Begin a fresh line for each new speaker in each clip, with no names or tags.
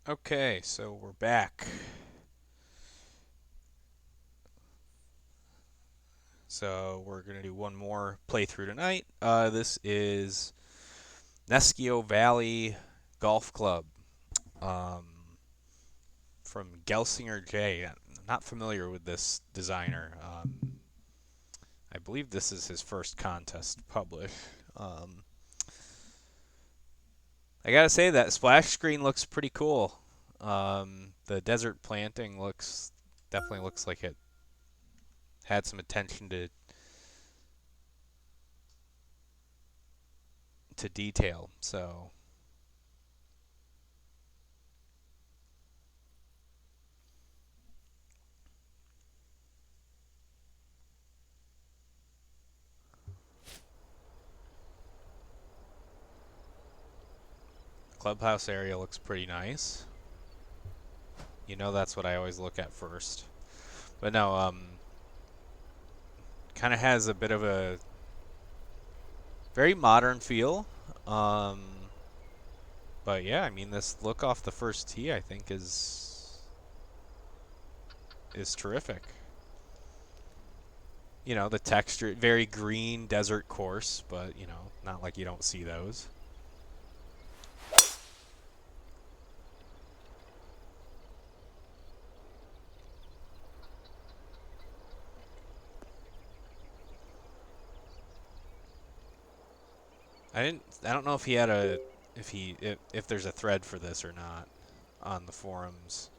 Okay, so we're back. So we're gonna do one more playthrough tonight. This is Nescio Valley Golf Club um, from gelsignerj. Not familiar with this designer. I believe this is his first contest published. Um, I gotta say that splash screen looks pretty cool. The desert planting looks definitely looks like it had some attention to detail. So clubhouse area looks pretty nice. You know that's what I always look at first. But no, kind of has a bit of a very modern feel. Um, but yeah, I mean this look off the first tee I think is terrific. You know, the texture, very green desert course, but you know, not like you don't see those. I don't know if he had a if there's a thread for this or not on the forums.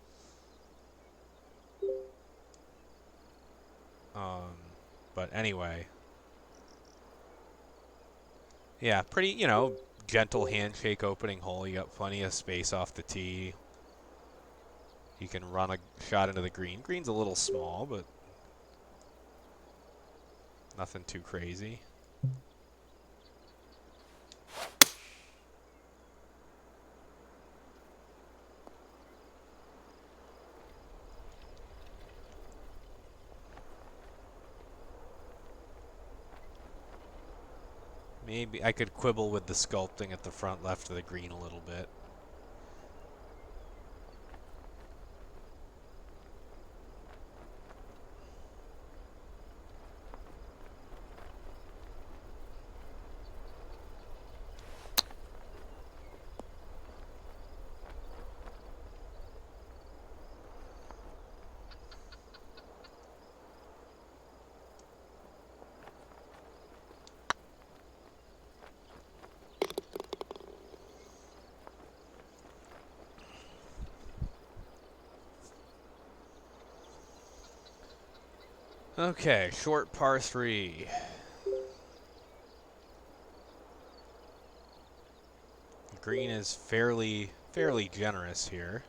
Um, but anyway, yeah, pretty, you know, gentle handshake opening hole. You got plenty of space off the tee. You can run a shot into the green. Green's a little small, but nothing too crazy. Maybe I could quibble with the sculpting at the front left of the green a little bit. Okay, short par 3. Green is fairly generous here.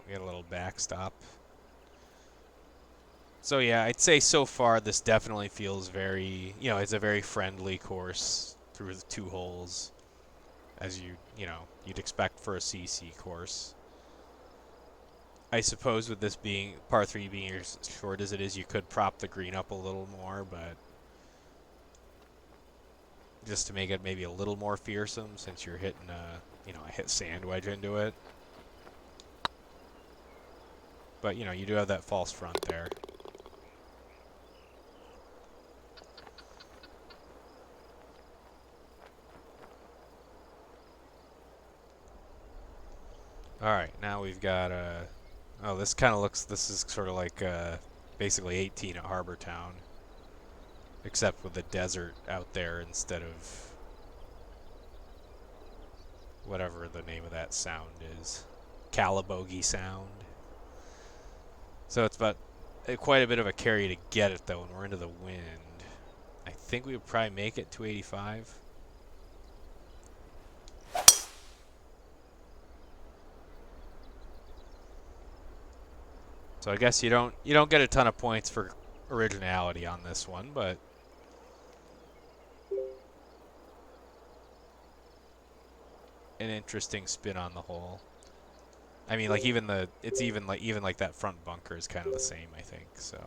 We got a little backstop. So yeah, I'd say so far this definitely feels very, you know, it's a very friendly course through the 2 holes, as you'd expect for a CC course. I suppose with this being par 3 being as short as it is, you could prop the green up a little more, but just to make it maybe a little more fearsome since you're hitting a hit sand wedge into it. But you know, you do have that false front there. All right, now we've got oh, this kind of looks. This is sort of like basically 18 at Harbor Town, except with the desert out there instead of whatever the name of that sound is, Calabogie Sound. So it's about quite a bit of a carry to get it though, when we're into the wind. I think we would probably make it 285. So I guess you don't get a ton of points for originality on this one, but an interesting spin on the hole. I mean, like it's even like that front bunker is kind of the same, I think. So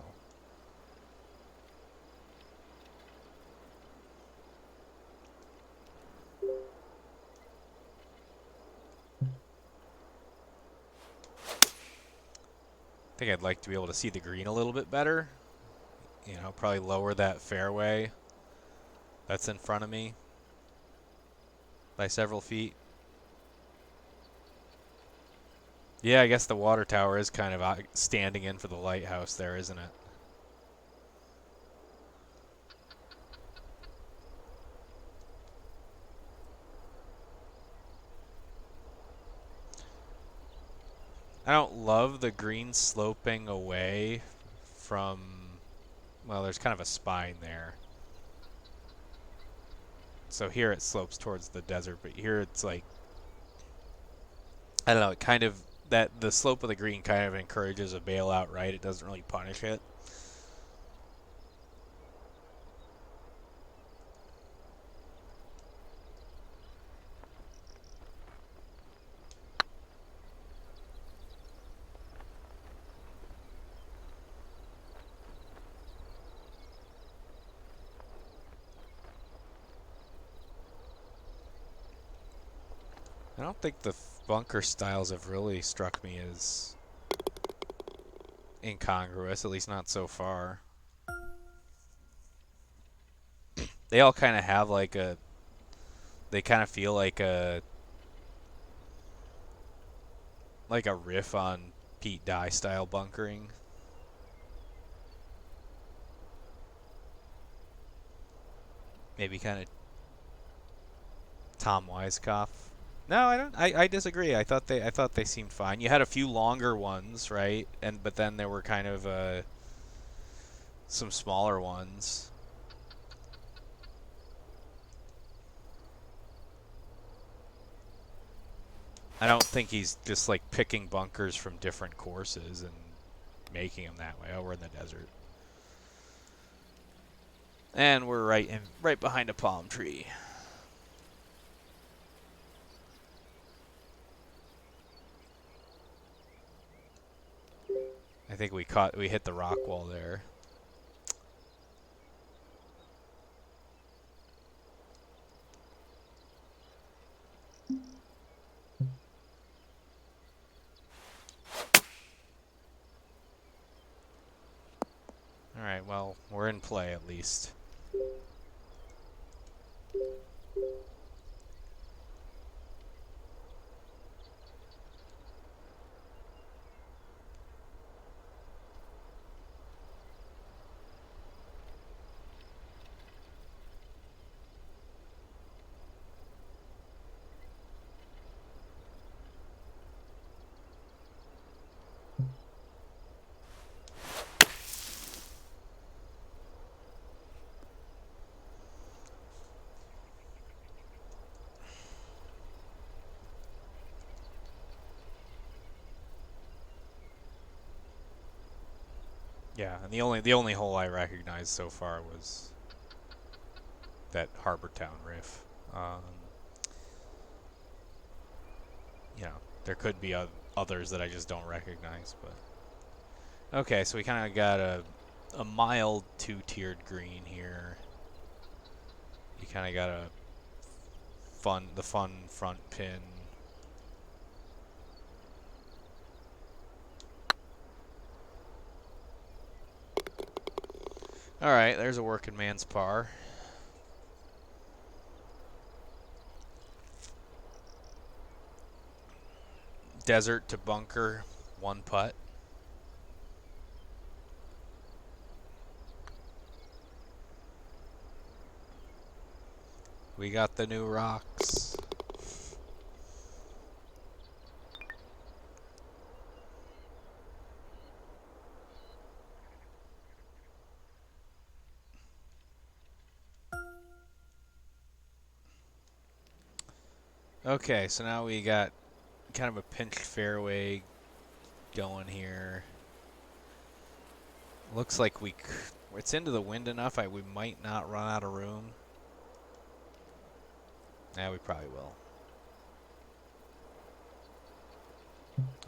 I think I'd like to be able to see the green a little bit better. You know, probably lower that fairway that's in front of me by several feet. Yeah, I guess the water tower is kind of standing in for the lighthouse there, isn't it? I don't love the green sloping away from, well, there's kind of a spine there. So here it slopes towards the desert, but here it's like, I don't know, it kind of, that the slope of the green kind of encourages a bailout, right? It doesn't really punish it. I don't think the bunker styles have really struck me as incongruous, at least not so far. They all kind of have they kind of feel like a riff on Pete Dye style bunkering. Maybe kind of Tom Weiskopf. No, I don't. I disagree. I thought they seemed fine. You had a few longer ones, right? But then there were kind of some smaller ones. I don't think he's just like picking bunkers from different courses and making them that way. Oh, we're in the desert. And we're right behind a palm tree. I think we hit the rock wall there. All right, well, we're in play at least. Yeah, and the only hole I recognized so far was that Harbor Town riff. Um, you know, there could be others that I just don't recognize, but okay. So we kind of got a mild two-tiered green here. You kind of got the fun front pin. All right, there's a working man's par. Desert to bunker, one putt. We got the new rocks. Okay, so now we got kind of a pinched fairway going here. Looks like it's into the wind enough. We might not run out of room. Yeah, we probably will.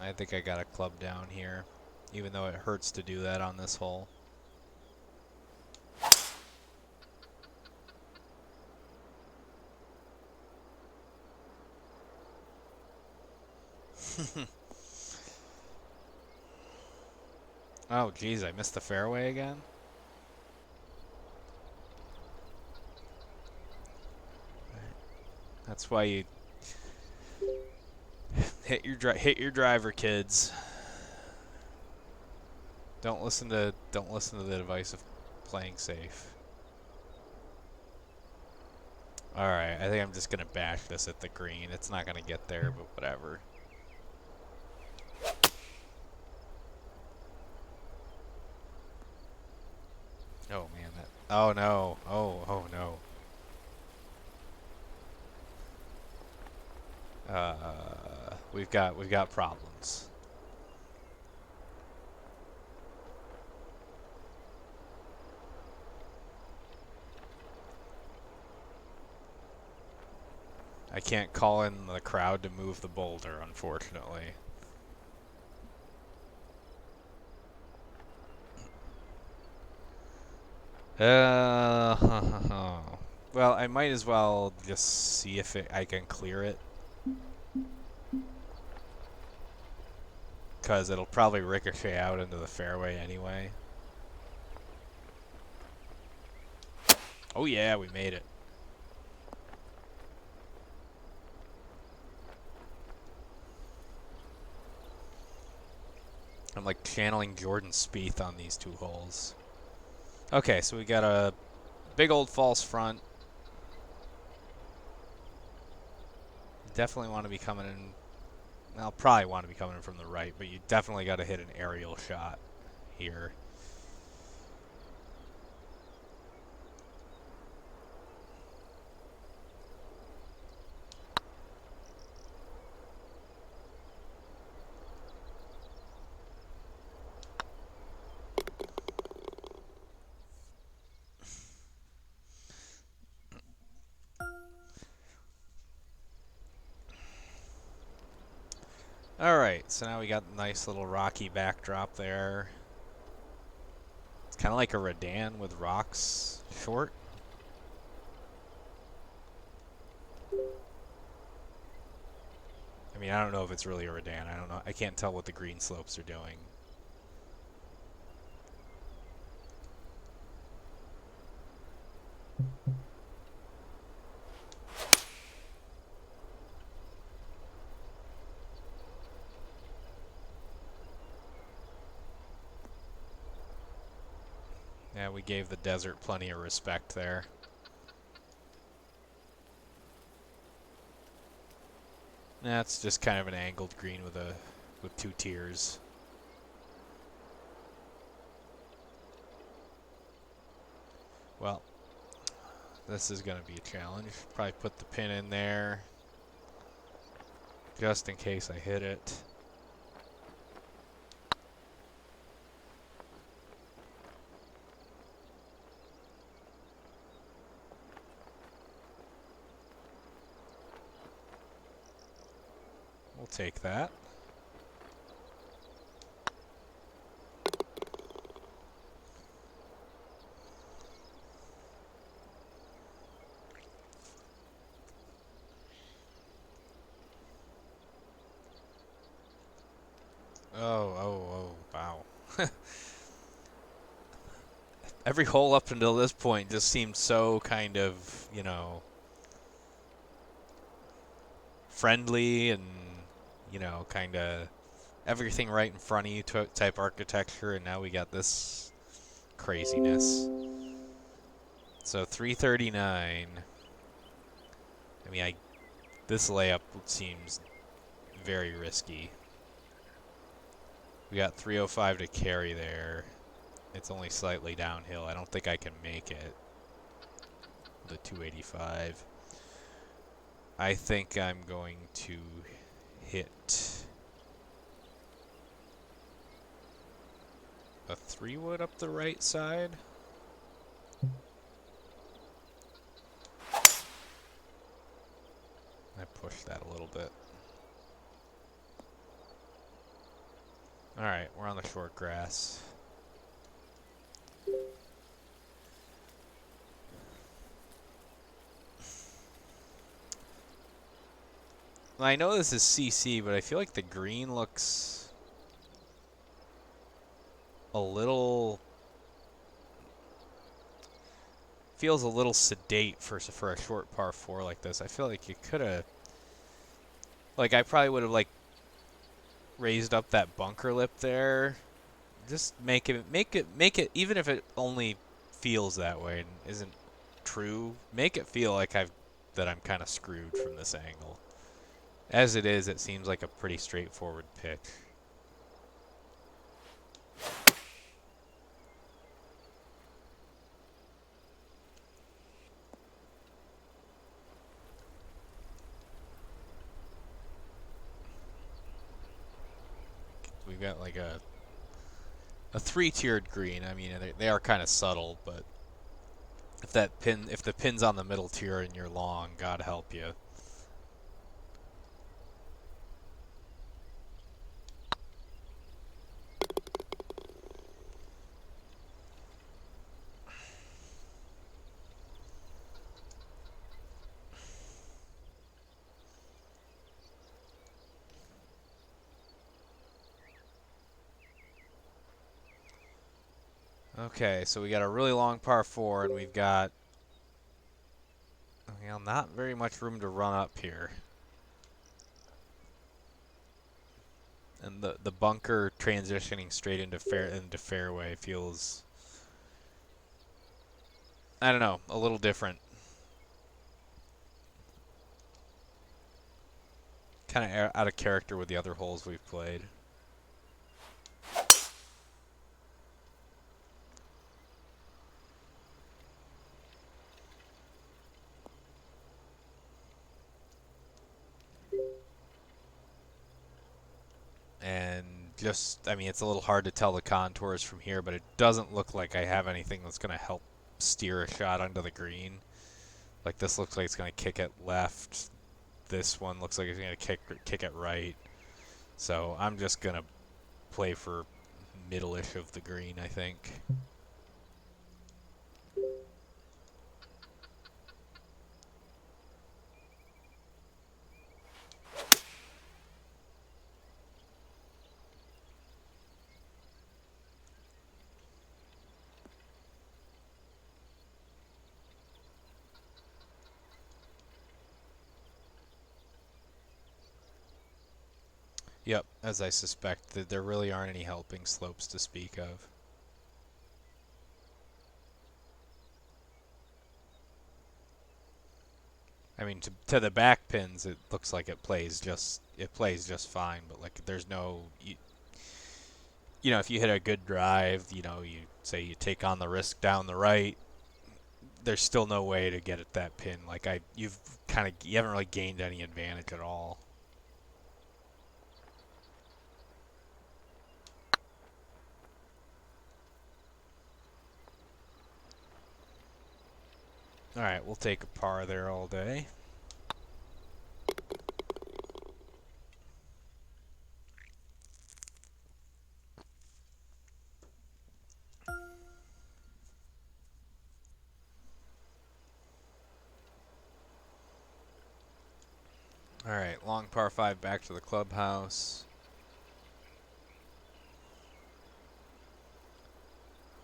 I think I got a club down here, even though it hurts to do that on this hole. Oh, geez, I missed the fairway again? That's why you hit your driver, kids. Don't listen to the advice of playing safe. All right, I think I'm just gonna bash this at the green. It's not gonna get there, but whatever. Oh man, that. Oh no. Oh no. We've got problems. I can't call in the crowd to move the boulder, unfortunately. Well, I might as well just see if I can clear it. Because it'll probably ricochet out into the fairway anyway. Oh yeah, we made it. I'm like channeling Jordan Spieth on these two holes. Okay, so we got a big old false front. Definitely want to be coming in. I'll probably want to be coming in from the right, but you definitely got to hit an aerial shot here. Alright, so now we got a nice little rocky backdrop there. It's kind of like a Redan with rocks short. I mean, I don't know if it's really a Redan. I don't know. I can't tell what the green slopes are doing. Yeah, we gave the desert plenty of respect there. That's just kind of an angled green with two tiers. Well, this is going to be a challenge. Probably put the pin in there just in case I hit it. We'll take that. Oh, wow. Every hole up until this point just seemed so kind of, you know, friendly and, you know, kind of everything right in front of you type architecture, and now we got this craziness. So 339. I mean, this layup seems very risky. We got 305 to carry there. It's only slightly downhill. I don't think I can make it. The 285. I think I'm going to hit a 3-wood up the right side. I pushed that a little bit. Alright, we're on the short grass. I know this is CC, but I feel like the green looks a little... feels a little sedate for a short par 4 like this. I feel like you could have... like, I probably would have, like, raised up that bunker lip there. Just make it, even if it only feels that way and isn't true, make it feel like that I'm kind of screwed from this angle. As it is, it seems like a pretty straightforward pitch. We've got like a 3-tiered green. I mean, they are kind of subtle, but if the pin's on the middle tier and you're long, God help you. Okay, so we got a really long par 4, and we've got, well, not very much room to run up here. And the bunker transitioning straight into fairway feels, I don't know, a little different. Kind of out of character with the other holes we've played. And just, I mean, it's a little hard to tell the contours from here, but it doesn't look like I have anything that's going to help steer a shot onto the green. Like, this looks like it's going to kick it left. This one looks like it's going to kick it right. So I'm just going to play for middle-ish of the green, I think. Yep, as I suspect, that there really aren't any helping slopes to speak of. I mean, to the back pins, it looks like it plays just fine. But like, there's no, you know, if you hit a good drive, you know, you say you take on the risk down the right, there's still no way to get at that pin. Like you haven't really gained any advantage at all. All right, we'll take a par there all day. All right, long par 5 back to the clubhouse.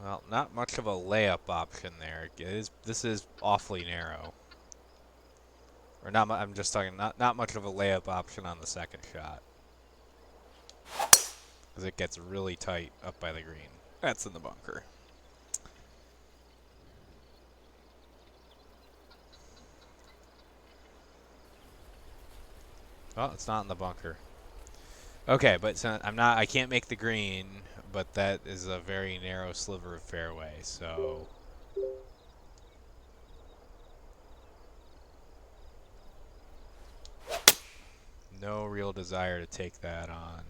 Well, not much of a layup option there. This is awfully narrow. Or not, I'm just talking, not much of a layup option on the second shot. Because it gets really tight up by the green. That's in the bunker. Oh, it's not in the bunker. Okay, but so I can't make the green, but that is a very narrow sliver of fairway, so... no real desire to take that on.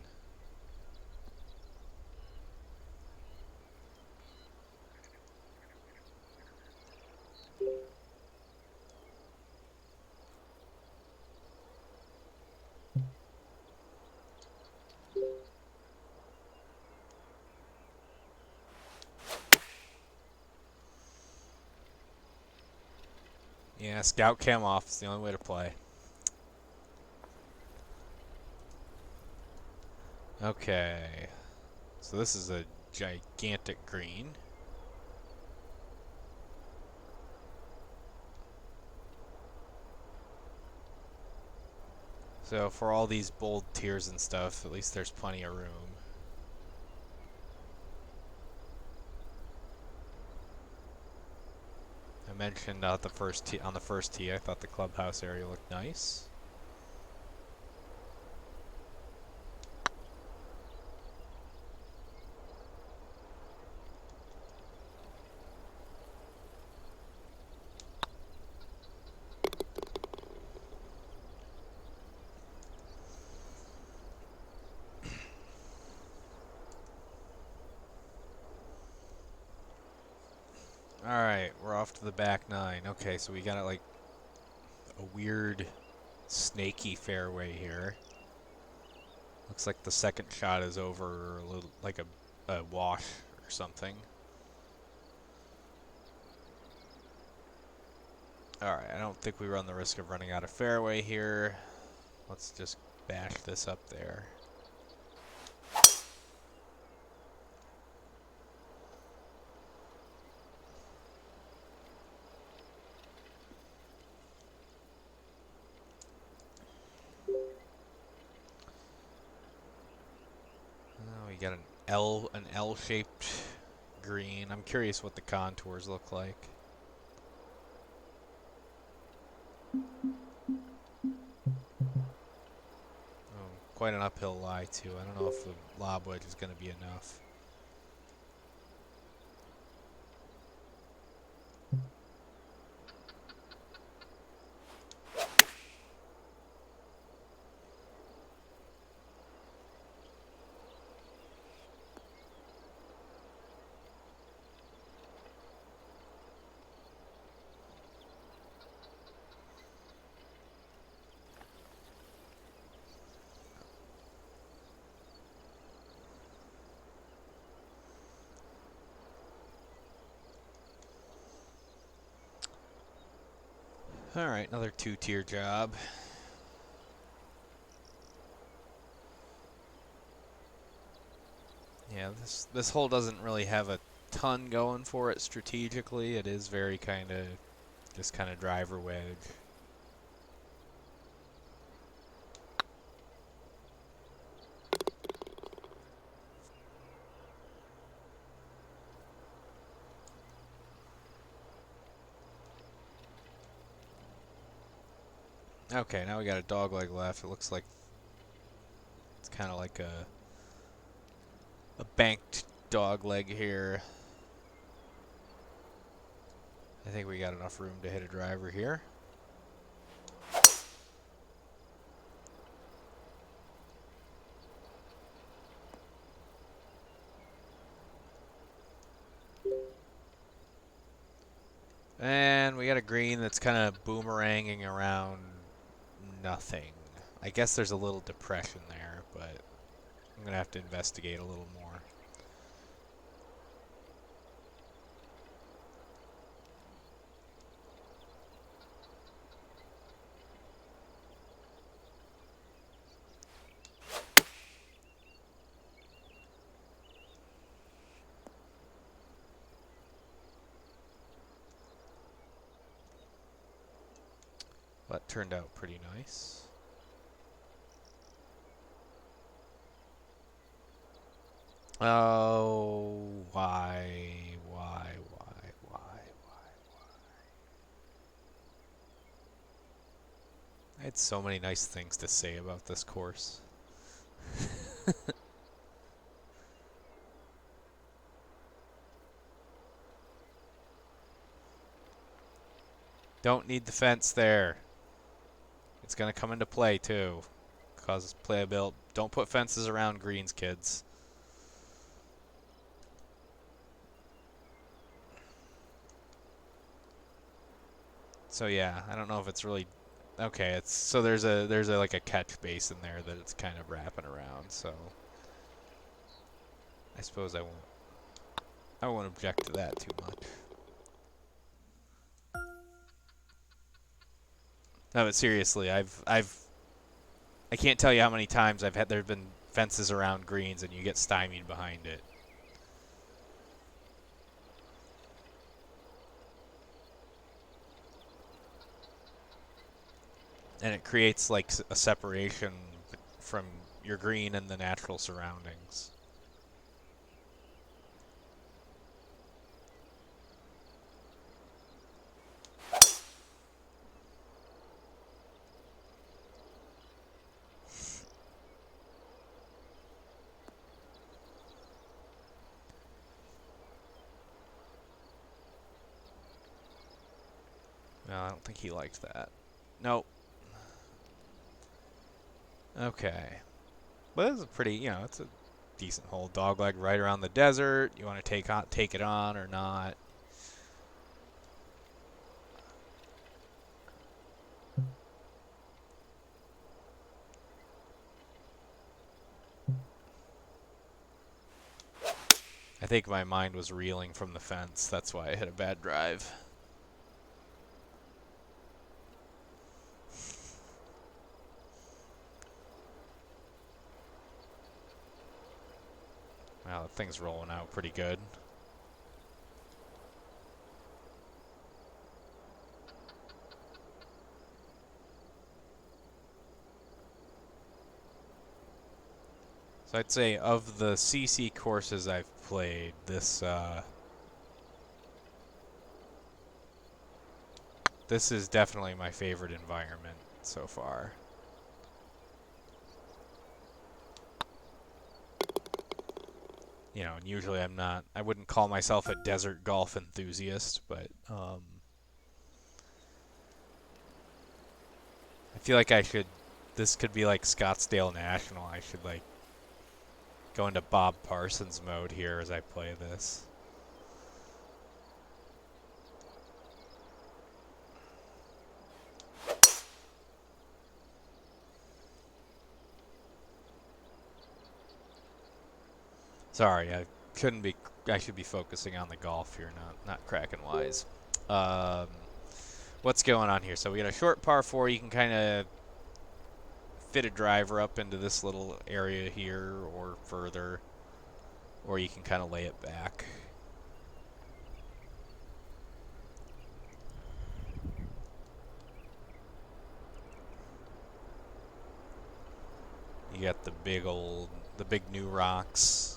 Yeah, scout cam off is the only way to play. Okay. So this is a gigantic green. So for all these bold tiers and stuff, at least there's plenty of room. I mentioned on the first tee, I thought the clubhouse area looked nice. Alright, we're off to the back nine. Okay, so we got like a weird snaky fairway here. Looks like the second shot is over a little like a wash or something. Alright, I don't think we run the risk of running out of fairway here. Let's just bash this up there. We got an L-shaped green. I'm curious what the contours look like. Oh, quite an uphill lie too. I don't know if the lob wedge is going to be enough. Alright, another two-tier job. Yeah, this hole doesn't really have a ton going for it strategically. It is very just kind of driver wedge. Okay, now we got a dog leg left. It looks like it's kind of like a banked dog leg here. I think we got enough room to hit a driver here. And we got a green that's kind of boomeranging around nothing. I guess there's a little depression there, but I'm going to have to investigate a little more. That turned out pretty nice. Oh, why? I had so many nice things to say about this course. Don't need the fence there. It's going to come into play too. Causes playability. Don't put fences around greens, kids. So yeah, I don't know if it's really okay. It's so there's a like a catch basin there that it's kind of wrapping around. So I suppose I won't object to that too much. No, but seriously, I can't tell you how many times there've been fences around greens and you get stymied behind it. And it creates like a separation from your green and the natural surroundings. No, I don't think he likes that. Nope. Okay. But it's a pretty, it's a decent hole. Dogleg right around the desert. You want to take it on or not? I think my mind was reeling from the fence. That's why I hit a bad drive. Wow, that thing's rolling out pretty good. So I'd say of the CC courses I've played, this is definitely my favorite environment so far. And usually I wouldn't call myself a desert golf enthusiast, but I feel like this could be like Scottsdale National. I should like go into Bob Parsons mode here as I play this. Sorry, I should be focusing on the golf here, not cracking wise. Um, what's going on here? So we got a short par 4. You can kind of fit a driver up into this little area here or further, or you can kind of lay it back. You got the big new rocks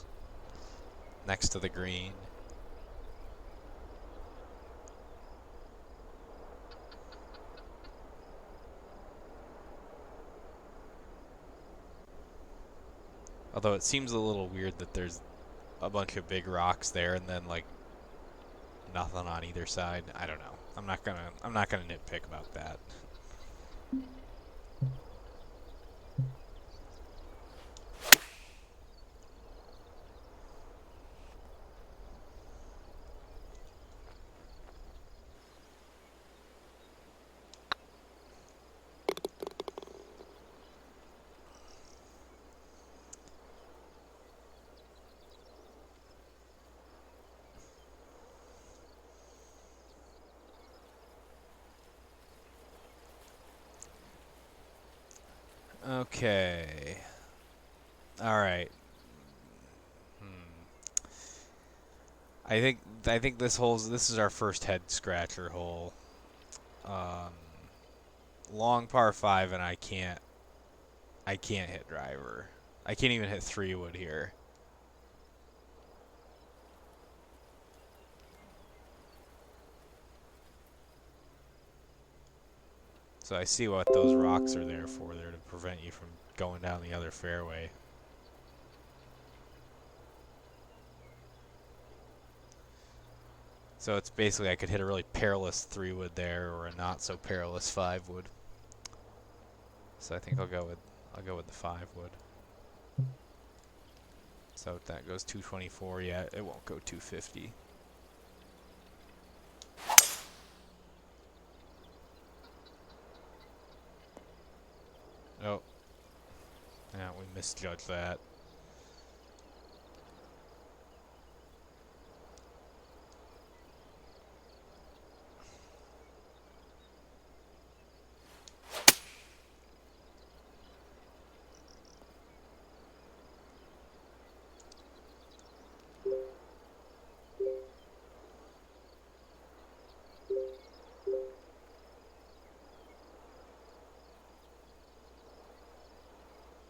next to the green. Although it seems a little weird that there's a bunch of big rocks there and then like nothing on either side. I don't know. I'm not gonna nitpick about that. Okay. All right. I think this is our first head scratcher hole. Um, long par 5 and I can't hit driver. I can't even hit 3-wood here. So I see what those rocks are there for. They're to prevent you from going down the other fairway. So it's basically I could hit a really perilous 3-wood there or a not so perilous 5-wood. So I think I'll go with the 5-wood. So that goes 224. Yeah, it won't go 250. Oh. Yeah, we misjudged that.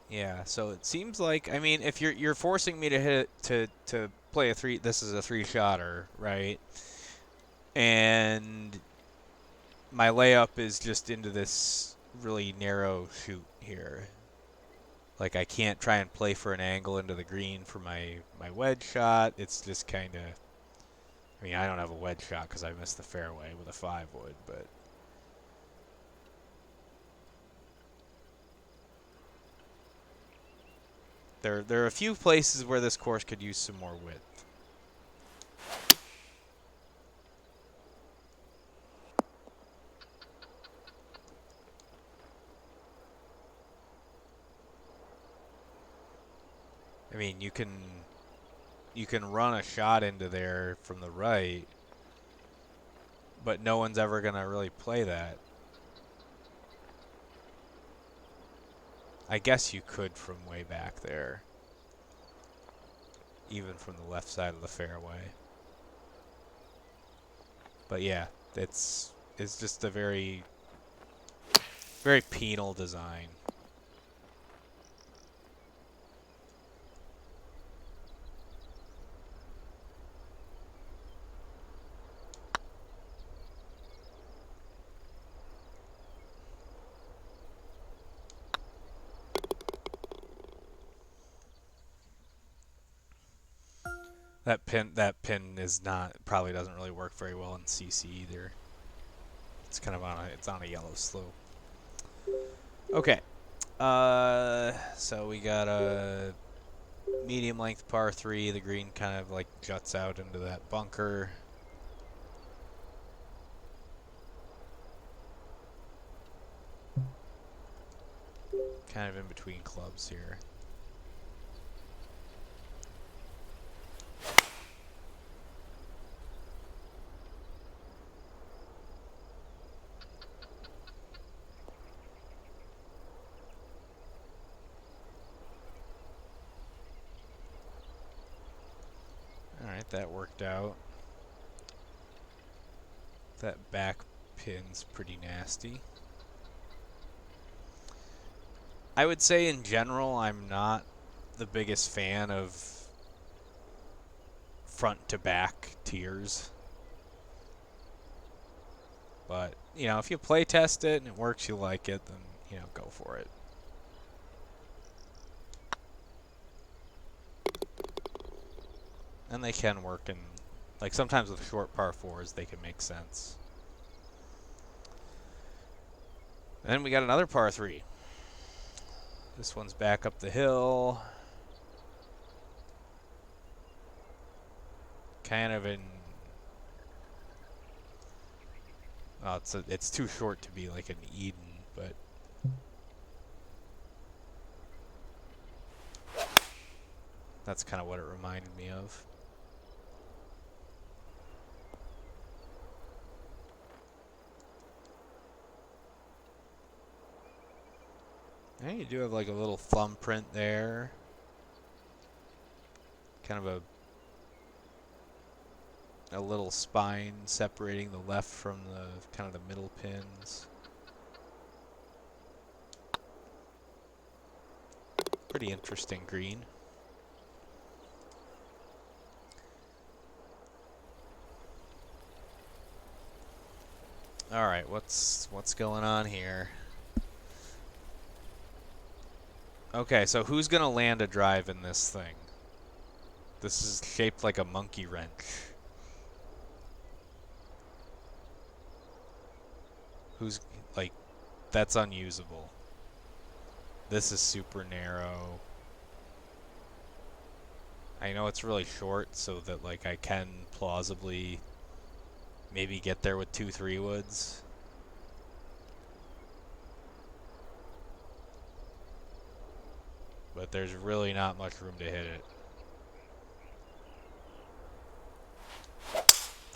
Yeah, so it seems like, I mean, if you're forcing me to hit to play a three, this is a three-shotter, right? And my layup is just into this really narrow shoot here. Like I can't try and play for an angle into the green for my wedge shot. It's just kind of, I mean, I don't have a wedge shot because I missed the fairway with a 5-wood, but there are a few places where this course could use some more width. I mean, you can run a shot into there from the right, but no one's ever gonna really play that. I guess you could from way back there, even from the left side of the fairway. But yeah, it's just a very penal design. That pin is not probably doesn't really work very well in CC either. It's kind of on a yellow slope. Okay. So we got a medium length par 3. The green kind of like juts out into that bunker. Kind of in between clubs here. Alright, that worked out. That back pin's pretty nasty. I would say in general, I'm not the biggest fan of front to back tiers. But, you know, if you play test it and it works, you like it, then, you know, go for it. And they can work in, like, sometimes with short par 4s, they can make sense. And then we got another par 3. This one's back up the hill. Kind of in... Oh, it's too short to be like an Eden, but... That's kind of what it reminded me of. And you do have like a little thumbprint there. Kind of a little spine separating the left from the kind of the middle pins. Pretty interesting green. All right, what's going on here? Okay, so who's gonna land a drive in this thing? This is shaped like a monkey wrench. Who's like, that's unusable. This is super narrow. I know it's really short, so that like I can plausibly maybe get there with 2 3-woods. But there's really not much room to hit it.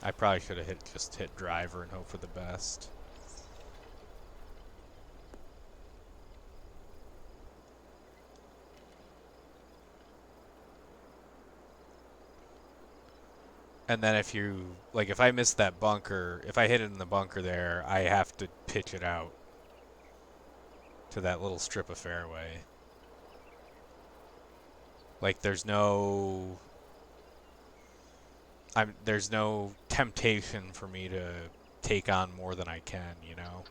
I probably should have just hit driver and hope for the best. And then if you, like if I miss that bunker, if I hit it in the bunker there, I have to pitch it out to that little strip of fairway. Like there's no temptation for me to take on more than I can, you know.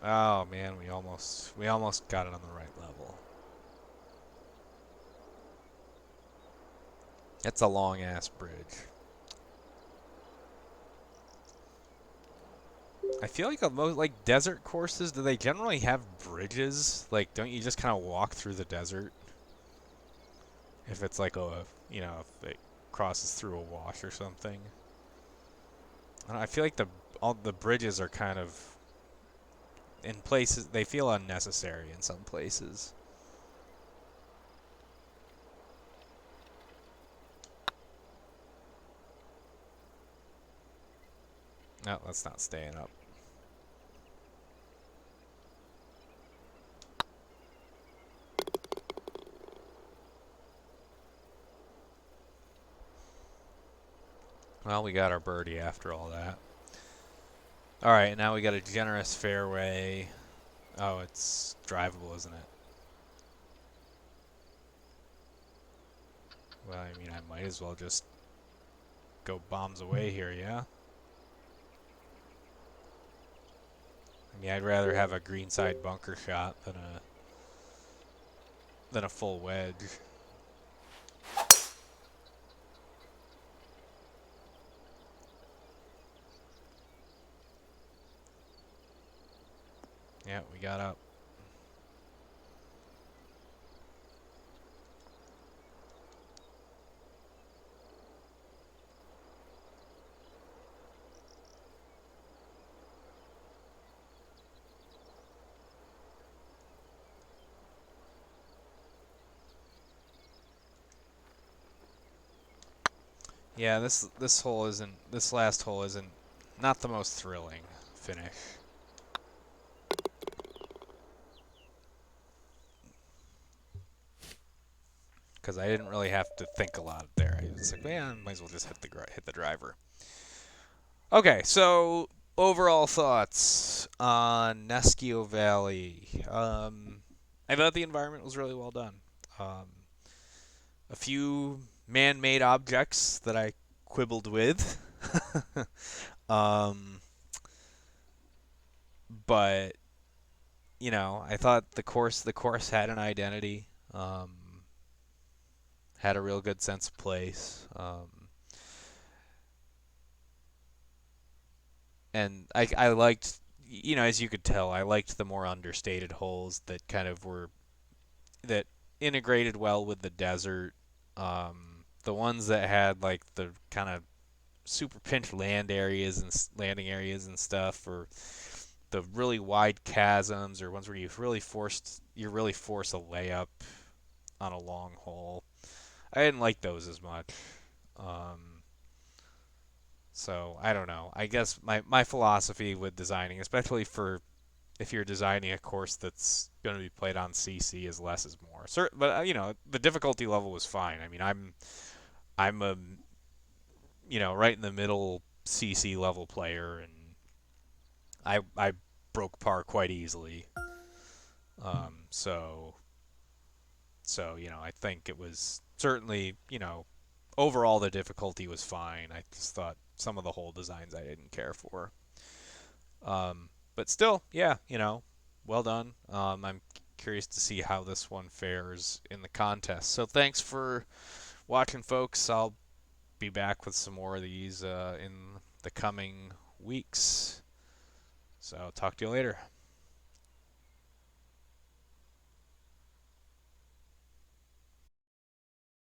Oh man, we almost got it on the right level. That's a long ass bridge. I feel like most like desert courses, do they generally have bridges? Like, don't you just kind of walk through the desert if it's like if it crosses through a wash or something? I feel like all the bridges are kind of in places they feel unnecessary in some places. No, that's not staying up. Well, we got our birdie after all that. All right, now we got a generous fairway. Oh, it's drivable, isn't it? Well, I mean, I might as well just go bombs away here, yeah? I mean, I'd rather have a greenside bunker shot than a full wedge. Yeah, we got up. Yeah, this last hole isn't not the most thrilling finish. Because I didn't really have to think a lot there. I was like, man, might as well just hit the driver. Okay, so overall thoughts on Nescio Valley. I thought the environment was really well done. Um, a few man-made objects that I quibbled with, um, but I thought the course had an identity, had a real good sense of place. And I liked, as you could tell, I liked the more understated holes that kind of were that integrated well with the desert. The ones that had like the kind of super pinch landing areas and stuff, or the really wide chasms, or ones where you really force a layup on a long hole. I didn't like those as much. Um, so I don't know. I guess my philosophy with designing, especially for if you're designing a course that's going to be played on CC, is less is more. But the difficulty level was fine. I mean, I'm a right in the middle CC level player, and I broke par quite easily. So I think it was certainly overall the difficulty was fine. I just thought some of the hole designs I didn't care for. But still, yeah, well done. I'm curious to see how this one fares in the contest. So thanks for watching, folks. I'll be back with some more of these in the coming weeks. So talk to you later.